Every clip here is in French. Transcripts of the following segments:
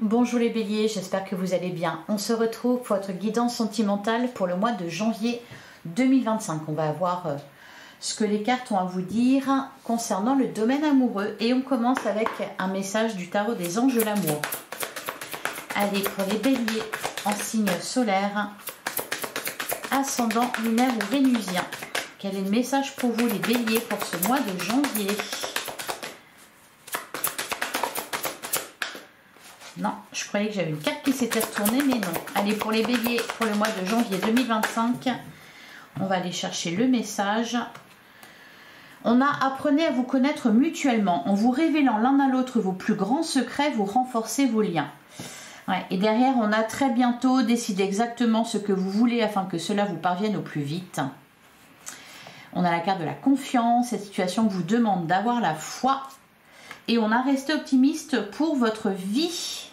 Bonjour les béliers, j'espère que vous allez bien. On se retrouve pour votre guidance sentimentale pour le mois de janvier 2025. On va voir ce que les cartes ont à vous dire concernant le domaine amoureux. Et on commence avec un message du tarot des anges de l'amour. Allez, pour les béliers en signe solaire, ascendant, lunaire ou vénusien. Quel est le message pour vous les béliers pour ce mois de janvier ? Non, je croyais que j'avais une carte qui s'était retournée, mais non. Allez, pour les béliers, pour le mois de janvier 2025, on va aller chercher le message. On a apprenez à vous connaître mutuellement. En vous révélant l'un à l'autre vos plus grands secrets, vous renforcez vos liens. Ouais, et derrière, on a très bientôt décidé exactement ce que vous voulez afin que cela vous parvienne au plus vite. On a la carte de la confiance, cette situation vous demande d'avoir la foi. Et on a resté optimiste pour votre vie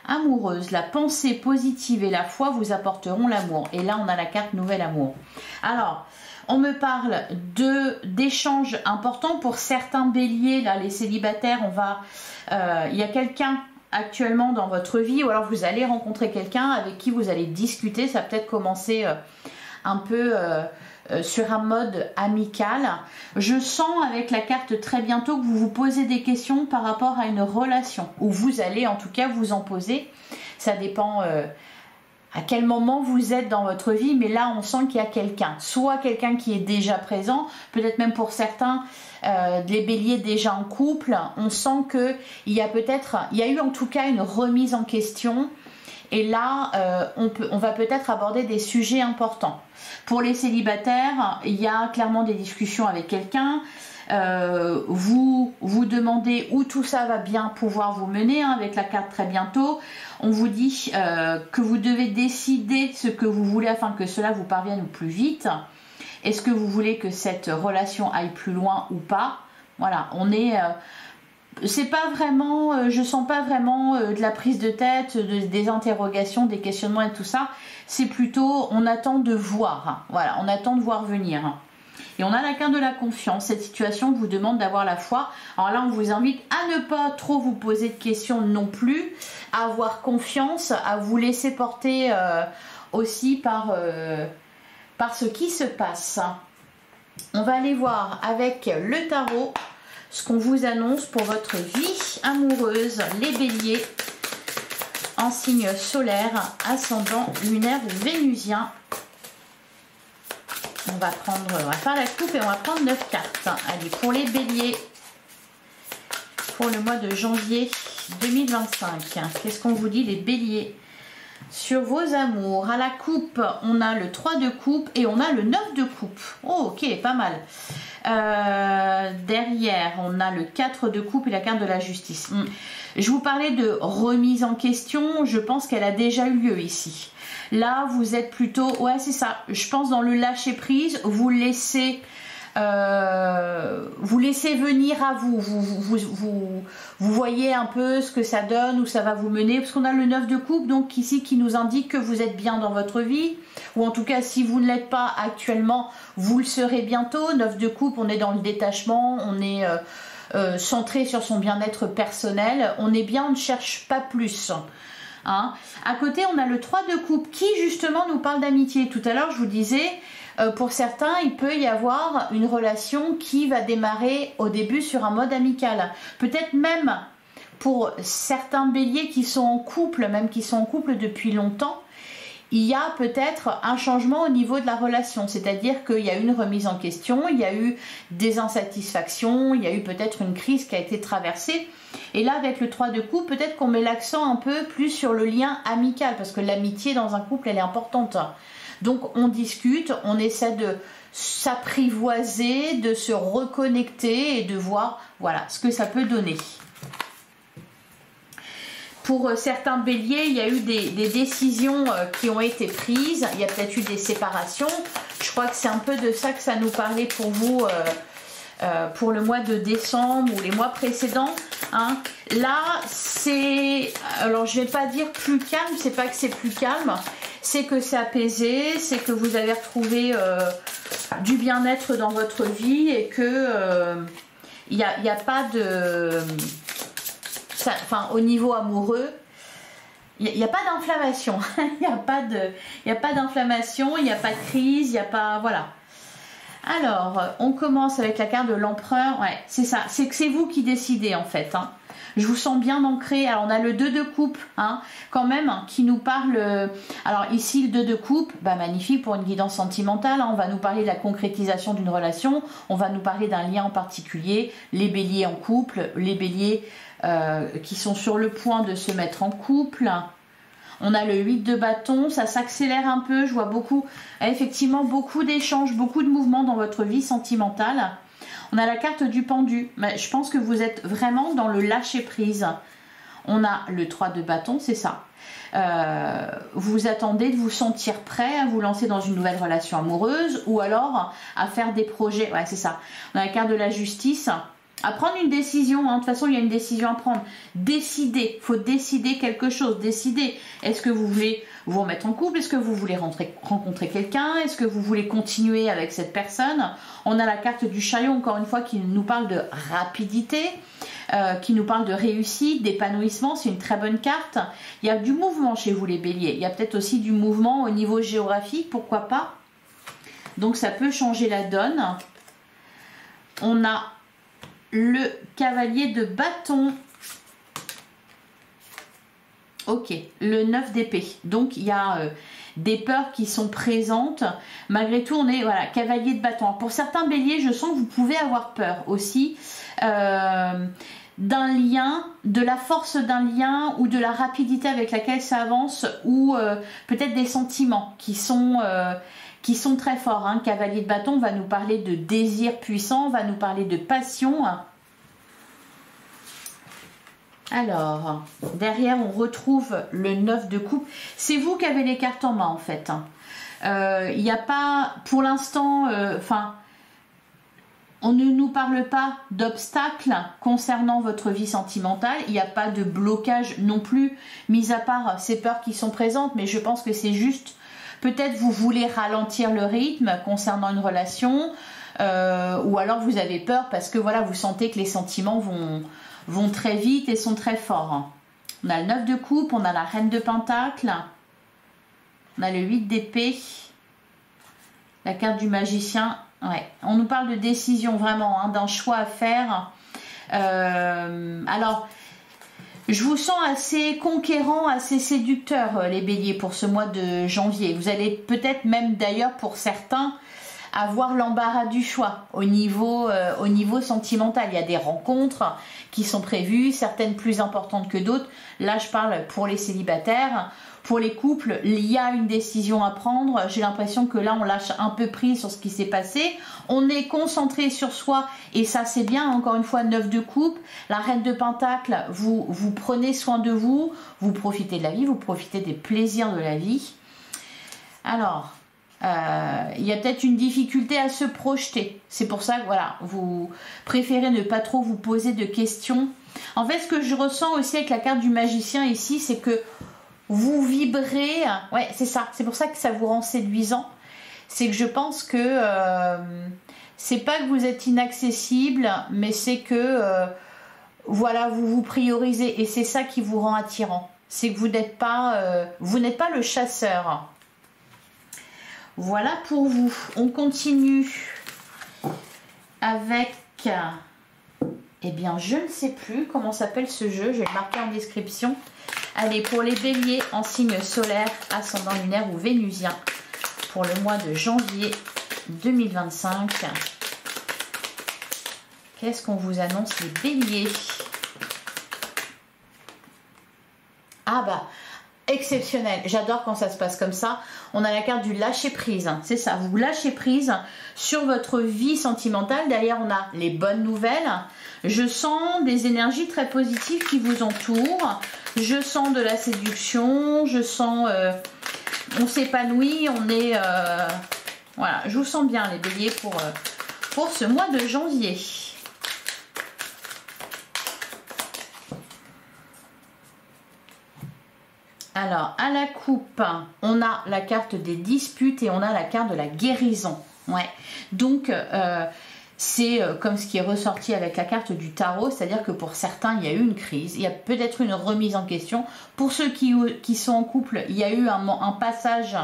amoureuse. La pensée positive et la foi vous apporteront l'amour. Et là, on a la carte nouvel amour. Alors, on me parle d'échanges importants pour certains béliers. Là, les célibataires, il y a quelqu'un actuellement dans votre vie. Ou alors, vous allez rencontrer quelqu'un avec qui vous allez discuter. Ça va peut-être commencer un peu... sur un mode amical. Je sens avec la carte très bientôt que vous vous posez des questions par rapport à une relation, ou vous allez en tout cas vous en poser. Ça dépend à quel moment vous êtes dans votre vie, mais là on sent qu'il y a quelqu'un, soit quelqu'un qui est déjà présent, peut-être même pour certains les béliers déjà en couple. On sent que il y a eu en tout cas une remise en question. Et là, on va peut-être aborder des sujets importants. Pour les célibataires, il y a clairement des discussions avec quelqu'un. Vous demandez où tout ça va bien pouvoir vous mener, hein, avec la carte très bientôt. On vous dit que vous devez décider ce que vous voulez afin que cela vous parvienne au plus vite. Est-ce que vous voulez que cette relation aille plus loin ou pas? Voilà, on est... c'est pas vraiment, je sens pas vraiment de la prise de tête, des interrogations, des questionnements et tout ça. C'est plutôt, on attend de voir. Voilà, on attend de voir venir. Et on a la carte de la confiance. Cette situation vous demande d'avoir la foi. Alors là, on vous invite à ne pas trop vous poser de questions non plus, à avoir confiance, à vous laisser porter aussi par ce qui se passe. On va aller voir avec le tarot ce qu'on vous annonce pour votre vie amoureuse, les béliers, en signe solaire, ascendant, lunaire ou vénusien. On va faire la coupe et on va prendre 9 cartes. Allez, pour les béliers, pour le mois de janvier 2025, qu'est-ce qu'on vous dit les béliers sur vos amours? À la coupe, on a le 3 de coupe et on a le 9 de coupe. Oh, ok, pas mal. Derrière, on a le 4 de coupe et la carte de la justice. Je vous parlais de remise en question. Je pense qu'elle a déjà eu lieu ici. Là, vous êtes plutôt... Ouais, c'est ça. Je pense dans le lâcher-prise, vous laissez venir à vous. Vous voyez un peu ce que ça donne, où ça va vous mener. Parce qu'on a le 9 de coupe, donc ici, qui nous indique que vous êtes bien dans votre vie. Ou en tout cas, si vous ne l'êtes pas actuellement, vous le serez bientôt. 9 de coupe, on est dans le détachement, on est centré sur son bien-être personnel. On est bien, on ne cherche pas plus. Hein. À côté, on a le 3 de coupe qui justement nous parle d'amitié. Tout à l'heure, je vous disais, pour certains, il peut y avoir une relation qui va démarrer au début sur un mode amical. Peut-être même pour certains béliers qui sont en couple, même qui sont en couple depuis longtemps, il y a peut-être un changement au niveau de la relation, c'est-à-dire qu'il y a eu une remise en question, il y a eu des insatisfactions, il y a eu peut-être une crise qui a été traversée. Et là, avec le 3 de coupe, peut-être qu'on met l'accent un peu plus sur le lien amical, parce que l'amitié dans un couple, elle est importante. Donc, on discute, on essaie de s'apprivoiser, de se reconnecter et de voir, voilà, ce que ça peut donner. Pour certains béliers, il y a eu des décisions qui ont été prises. Il y a peut-être eu des séparations. Je crois que c'est un peu de ça que ça nous parlait pour vous pour le mois de décembre ou les mois précédents. Hein. Là, c'est... Alors, je ne vais pas dire plus calme. C'est pas que c'est plus calme. C'est que c'est apaisé. C'est que vous avez retrouvé du bien-être dans votre vie et que il n'y a pas de... Enfin, au niveau amoureux, il n'y a pas d'inflammation. Il n'y a pas d'inflammation, il n'y a pas de crise, il n'y a pas... Voilà. Alors, on commence avec la carte de l'empereur. Ouais, c'est ça. C'est que c'est vous qui décidez en fait. Hein. Je vous sens bien ancré. Alors, on a le 2 de coupe, hein, quand même, qui nous parle... Alors, ici, le 2 de coupe, bah, magnifique pour une guidance sentimentale. Hein. On va nous parler de la concrétisation d'une relation. On va nous parler d'un lien en particulier. Les béliers en couple, les béliers qui sont sur le point de se mettre en couple. On a le 8 de bâton, ça s'accélère un peu, je vois beaucoup, effectivement beaucoup d'échanges, beaucoup de mouvements dans votre vie sentimentale. On a la carte du pendu, mais je pense que vous êtes vraiment dans le lâcher prise. On a le 3 de bâton, c'est ça. Vous attendez de vous sentir prêt à vous lancer dans une nouvelle relation amoureuse ou alors à faire des projets, ouais c'est ça. On a la carte de la justice. À prendre une décision, hein. De toute façon il y a une décision à prendre. Décider, il faut décider quelque chose, décider. Est-ce que vous voulez vous remettre en couple? Est-ce que vous voulez rencontrer quelqu'un? Est-ce que vous voulez continuer avec cette personne? On a la carte du chariot, encore une fois, qui nous parle de rapidité, qui nous parle de réussite, d'épanouissement. C'est une très bonne carte. Il y a du mouvement chez vous les béliers. Il y a peut-être aussi du mouvement au niveau géographique, pourquoi pas. Donc ça peut changer la donne. On a le cavalier de bâton. Ok, le 9 d'épée. Donc il y a des peurs qui sont présentes. Malgré tout, on est voilà, cavalier de bâton. Alors, pour certains béliers, je sens que vous pouvez avoir peur aussi d'un lien, de la force d'un lien ou de la rapidité avec laquelle ça avance, ou peut-être des sentiments qui sont très forts. Hein. Cavalier de bâton va nous parler de désir puissant, va nous parler de passion. Alors, derrière, on retrouve le 9 de coupe. C'est vous qui avez les cartes en main, en fait. Il n'y a pas, pour l'instant, on ne nous parle pas d'obstacles concernant votre vie sentimentale. Il n'y a pas de blocage non plus, mis à part ces peurs qui sont présentes. Mais je pense que c'est juste... Peut-être vous voulez ralentir le rythme concernant une relation, ou alors vous avez peur parce que voilà, vous sentez que les sentiments vont très vite et sont très forts. On a le 9 de coupe, on a la reine de pentacle, on a le 8 d'épée, la carte du magicien. Ouais. On nous parle de décision vraiment, hein, d'un choix à faire. Alors... Je vous sens assez conquérant, assez séducteur, les béliers, pour ce mois de janvier. Vous allez peut-être même d'ailleurs pour certains avoir l'embarras du choix au niveau sentimental. Il y a des rencontres qui sont prévues, certaines plus importantes que d'autres. Là, je parle pour les célibataires. Pour les couples, il y a une décision à prendre. J'ai l'impression que là, on lâche un peu prise sur ce qui s'est passé. On est concentré sur soi et ça, c'est bien. Encore une fois, 9 de coupe. La reine de pentacle, vous prenez soin de vous. Vous profitez de la vie, vous profitez des plaisirs de la vie. Alors, il y a peut-être une difficulté à se projeter. C'est pour ça que voilà, vous préférez ne pas trop vous poser de questions. En fait, ce que je ressens aussi avec la carte du magicien ici, c'est que vous vibrez, ouais c'est ça, c'est pour ça que ça vous rend séduisant, c'est que je pense que c'est pas que vous êtes inaccessible, mais c'est que voilà, vous vous priorisez et c'est ça qui vous rend attirant, c'est que vous n'êtes pas le chasseur. Voilà pour vous. On continue avec, eh bien je ne sais plus comment s'appelle ce jeu, je vais le marquer en description. Allez, pour les béliers en signe solaire, ascendant lunaire ou vénusien, pour le mois de janvier 2025. Qu'est-ce qu'on vous annonce, les béliers? Ah bah, exceptionnel. J'adore quand ça se passe comme ça. On a la carte du lâcher prise. C'est ça, vous lâchez prise sur votre vie sentimentale. Derrière, on a les bonnes nouvelles. Je sens des énergies très positives qui vous entourent. Je sens de la séduction. Je sens... on s'épanouit. On est... voilà, je vous sens bien les béliers pour ce mois de janvier. Alors, à la coupe, on a la carte des disputes et on a la carte de la guérison. Ouais. Donc, c'est comme ce qui est ressorti avec la carte du tarot, c'est-à-dire que pour certains, il y a eu une crise, il y a peut-être une remise en question. Pour ceux qui sont en couple, il y a eu un passage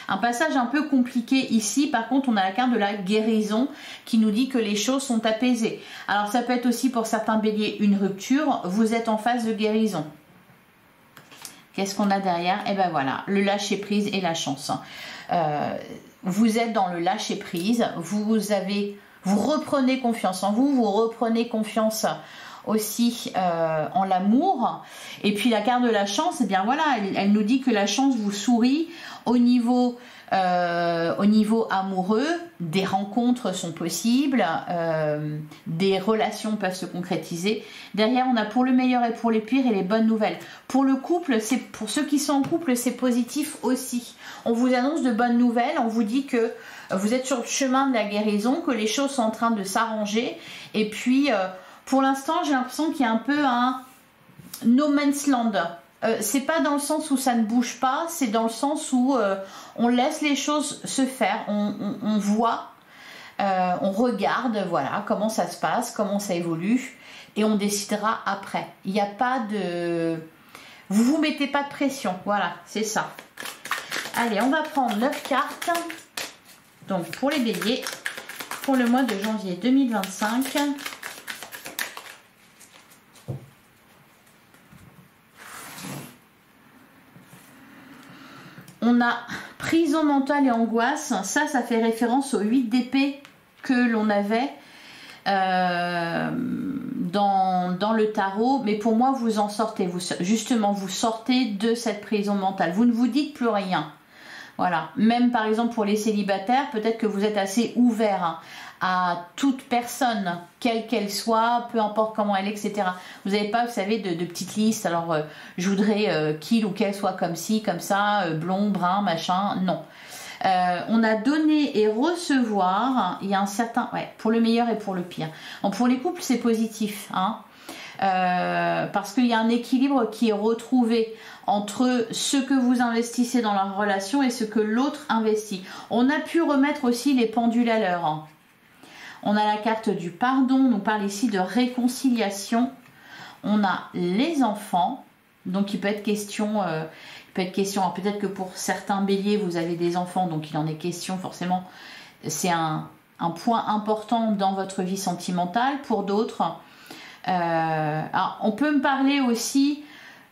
un peu compliqué ici. Par contre, on a la carte de la guérison qui nous dit que les choses sont apaisées. Alors, ça peut être aussi pour certains béliers une rupture. Vous êtes en phase de guérison. Qu'est-ce qu'on a derrière? Et ben voilà, le lâcher-prise et la chance. Vous êtes dans le lâcher-prise. Vous reprenez confiance en vous. Vous reprenez confiance aussi en l'amour. Et puis la carte de la chance, eh bien voilà, elle nous dit que la chance vous sourit au niveau amoureux. Des rencontres sont possibles, des relations peuvent se concrétiser. Derrière, on a pour le meilleur et pour les pires et les bonnes nouvelles. Pour le couple, pour ceux qui sont en couple, c'est positif aussi. On vous annonce de bonnes nouvelles, on vous dit que vous êtes sur le chemin de la guérison, que les choses sont en train de s'arranger. Et puis, pour l'instant, j'ai l'impression qu'il y a un peu un no man's land. C'est pas dans le sens où ça ne bouge pas, c'est dans le sens où on laisse les choses se faire, on voit, on regarde, voilà, comment ça se passe, comment ça évolue, et on décidera après. Il n'y a pas de... Vous vous mettez pas de pression, voilà, c'est ça. Allez, on va prendre 9 cartes, donc pour les béliers, pour le mois de janvier 2025. On a prison mentale et angoisse. Ça fait référence aux 8 d'épée que l'on avait dans le tarot. Mais pour moi, vous en sortez. Justement, vous sortez de cette prison mentale. Vous ne vous dites plus rien. Voilà. Même par exemple pour les célibataires, peut-être que vous êtes assez ouvert à toute personne, quelle qu'elle soit, peu importe comment elle est, etc. Vous n'avez pas, vous savez, de petites listes. Alors, je voudrais qu'il ou qu'elle soit comme ci, comme ça, blond, brun, machin. Non. On a donné et recevoir. Il y a un certain... Ouais, pour le meilleur et pour le pire. Donc, pour les couples, c'est positif. Hein, parce qu'il y a un équilibre qui est retrouvé entre ce que vous investissez dans la relation et ce que l'autre investit. On a pu remettre aussi les pendules à l'heure. Hein. On a la carte du pardon, on nous parle ici de réconciliation. On a les enfants, donc il peut être question, peut-être que pour certains béliers, vous avez des enfants, donc il en est question forcément. C'est un point important dans votre vie sentimentale. Pour d'autres, on peut me parler aussi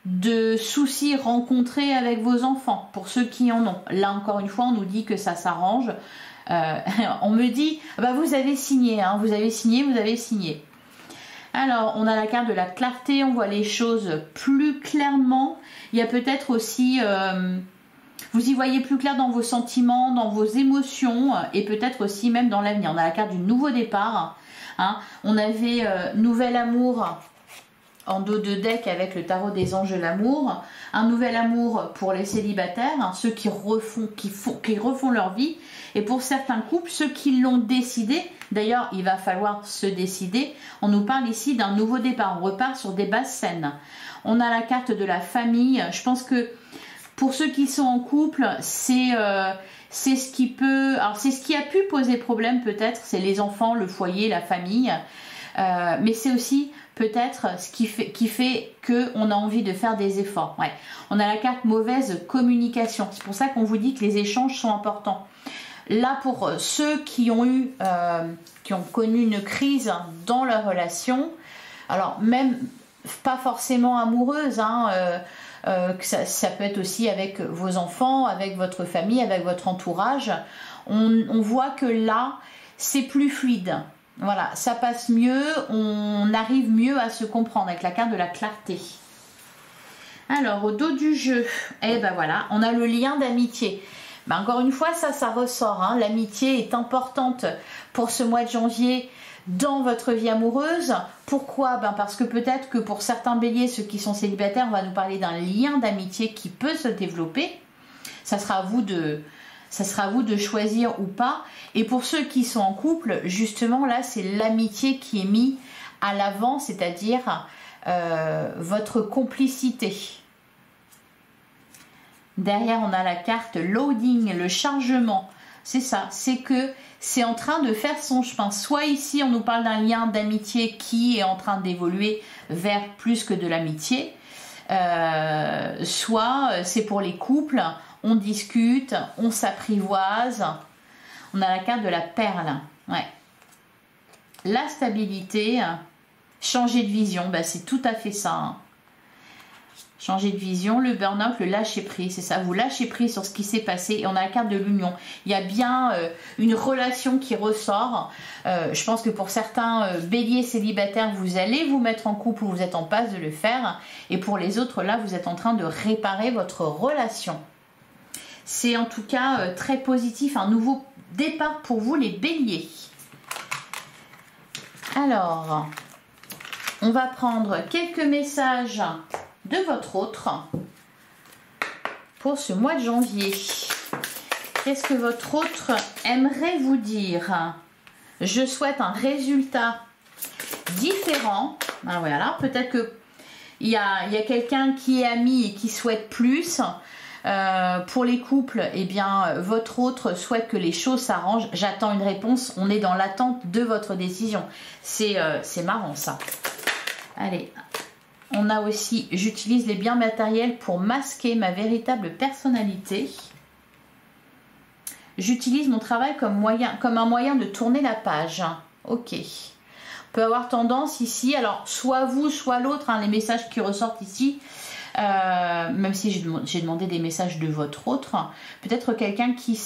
de soucis rencontrés avec vos enfants, pour ceux qui en ont. Là encore une fois, on nous dit que ça s'arrange. On me dit, bah vous avez signé, hein, vous avez signé. Alors, on a la carte de la clarté, on voit les choses plus clairement. Il y a peut-être aussi, vous y voyez plus clair dans vos sentiments, dans vos émotions, et peut-être aussi même dans l'avenir. On a la carte du nouveau départ. Hein. On avait nouvel amour en dos de deck avec le tarot des anges de l'amour. Un nouvel amour pour les célibataires, hein, ceux qui refont leur vie. Et pour certains couples, ceux qui l'ont décidé, d'ailleurs il va falloir se décider, on nous parle ici d'un nouveau départ, on repart sur des bases saines. On a la carte de la famille, je pense que pour ceux qui sont en couple, c'est ce qui peut, alors c'est ce qui a pu poser problème peut-être, c'est les enfants, le foyer, la famille, mais c'est aussi peut-être ce qui fait qu'on a envie de faire des efforts. Ouais. On a la carte mauvaise communication, c'est pour ça qu'on vous dit que les échanges sont importants. Là, pour ceux qui ont connu une crise dans leur relation, alors même pas forcément amoureuse, hein, ça peut être aussi avec vos enfants, avec votre famille, avec votre entourage, on voit que là, c'est plus fluide. Voilà, ça passe mieux, on arrive mieux à se comprendre avec la carte de la clarté. Alors, au dos du jeu, eh ben voilà, on a le lien d'amitié. Ben encore une fois, ça ressort. Hein. L'amitié est importante pour ce mois de janvier dans votre vie amoureuse. Pourquoi? Ben parce que peut-être que pour certains béliers, ceux qui sont célibataires, on va nous parler d'un lien d'amitié qui peut se développer. Ça sera à vous de choisir ou pas. Et pour ceux qui sont en couple, justement, là, c'est l'amitié qui est mise à l'avant, c'est-à-dire votre complicité. Derrière, on a la carte loading, le chargement. c'est ça, c'est que c'est en train de faire son chemin. Soit ici, on nous parle d'un lien d'amitié qui est en train d'évoluer vers plus que de l'amitié. Soit c'est pour les couples, on discute, on s'apprivoise. On a la carte de la perle. Ouais. La stabilité, changer de vision, ben c'est tout à fait ça. Hein. Changer de vision, le burn-out, le lâcher-prise, c'est ça, vous lâchez prise sur ce qui s'est passé et on a la carte de l'union. Il y a bien une relation qui ressort. Je pense que pour certains béliers célibataires, vous allez vous mettre en couple ou vous êtes en passe de le faire. Et pour les autres, là, vous êtes en train de réparer votre relation. C'est en tout cas très positif, un nouveau départ pour vous les béliers. Alors, on va prendre quelques messages de votre autre pour ce mois de janvier. Qu'est-ce que votre autre aimerait vous dire? Je souhaite un résultat différent. Alors voilà, peut-être que il y a quelqu'un qui est ami et qui souhaite plus. Pour les couples, eh bien, votre autre souhaite que les choses s'arrangent. J'attends une réponse. On est dans l'attente de votre décision. C'est marrant ça. Allez. On a aussi, j'utilise les biens matériels pour masquer ma véritable personnalité. J'utilise mon travail comme un moyen de tourner la page. Ok. On peut avoir tendance ici, alors soit vous, soit l'autre, hein, les messages qui ressortent ici, même si j'ai demandé des messages de votre autre, peut-être quelqu'un qui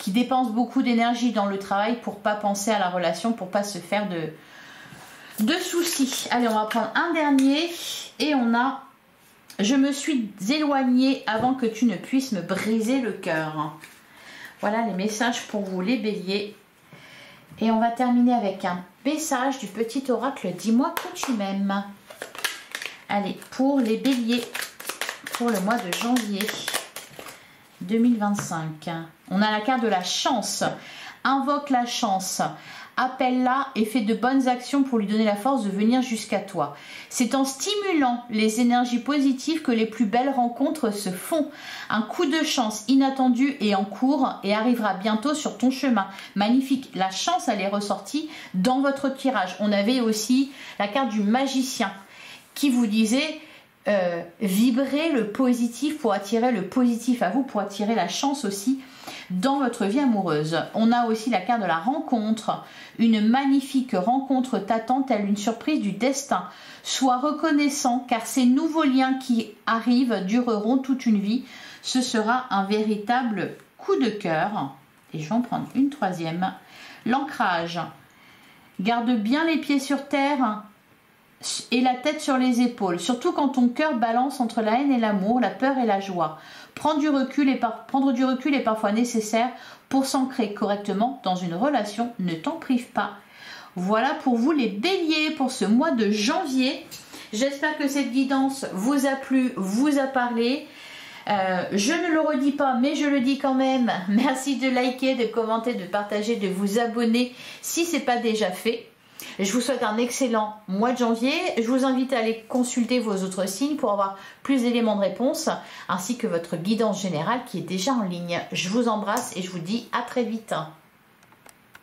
dépense beaucoup d'énergie dans le travail pour pas penser à la relation, pour pas se faire de soucis. Allez, on va prendre un dernier et on a « Je me suis éloignée avant que tu ne puisses me briser le cœur ». Voilà les messages pour vous les béliers. Et on va terminer avec un message du petit oracle « Dis-moi que tu m'aimes ». Allez, pour les béliers, pour le mois de janvier 2025. On a la carte de la chance. Invoque la chance. Appelle-la et fais de bonnes actions pour lui donner la force de venir jusqu'à toi. C'est en stimulant les énergies positives que les plus belles rencontres se font. Un coup de chance inattendu est en cours et arrivera bientôt sur ton chemin. Magnifique. La chance, elle est ressortie dans votre tirage. On avait aussi la carte du magicien qui vous disait vibrez le positif pour attirer le positif à vous, pour attirer la chance aussi dans votre vie amoureuse. On a aussi la carte de la rencontre. Une magnifique rencontre t'attend telle une surprise du destin. Sois reconnaissant car ces nouveaux liens qui arrivent dureront toute une vie. Ce sera un véritable coup de cœur. Et je vais en prendre une troisième. L'ancrage. Garde bien les pieds sur terre et la tête sur les épaules, surtout quand ton cœur balance entre la haine et l'amour, la peur et la joie. Prendre du recul est parfois nécessaire pour s'ancrer correctement dans une relation. Ne t'en prive pas. Voilà pour vous les béliers pour ce mois de janvier. J'espère que cette guidance vous a plu, vous a parlé. Je ne le redis pas, mais je le dis quand même. Merci de liker, de commenter, de partager, de vous abonner si ce n'est pas déjà fait. Je vous souhaite un excellent mois de janvier. Je vous invite à aller consulter vos autres signes pour avoir plus d'éléments de réponse, ainsi que votre guidance générale qui est déjà en ligne. Je vous embrasse et je vous dis à très vite.